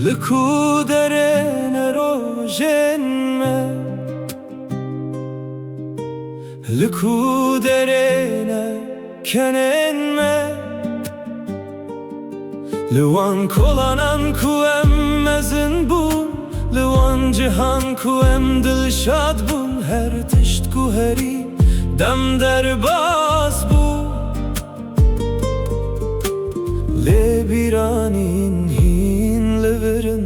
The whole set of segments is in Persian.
لكودرنا روجنا لكودرنا كننما لوان كولانان كوام مزن بون لوان جهان كوام دلشاد بون هر تشت کو هری دم در باز بون لبیرانین هین لورن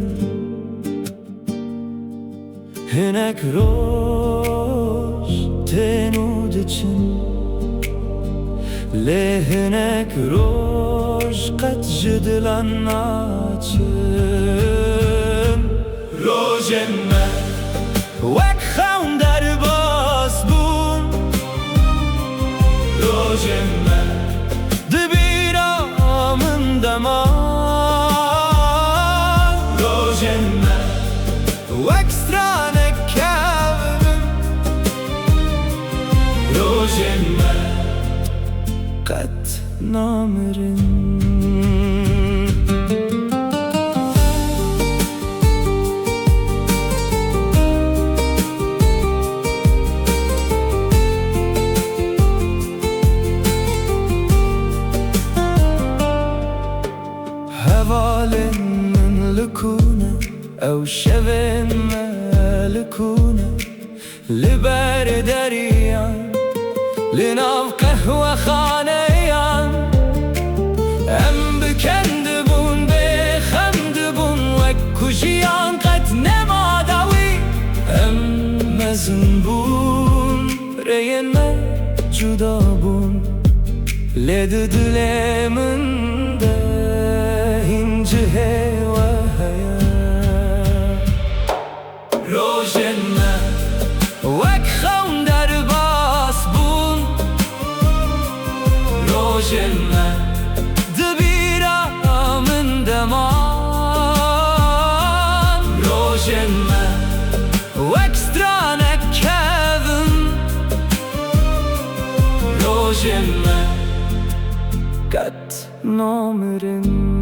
هنک روش تنود چن لهنک روش قد جدلان ناچن روژن من وک خون در باز بون روژن من دبیرامن دمان روژن من وک سترانک کبم روژن من قد نامرن هوالن من لكونه او شبن ما لكونه لبر دريان لناف قهوة خانيان ام بكندبون بخمدبون وكوشيان قد نما داوي ام مزنبون رين ما جدابون لد دلمن روژن من وک خون در باز بون روژن من دبیرامن دمان روژن من وک سترانک کبم روژن من قد نامرن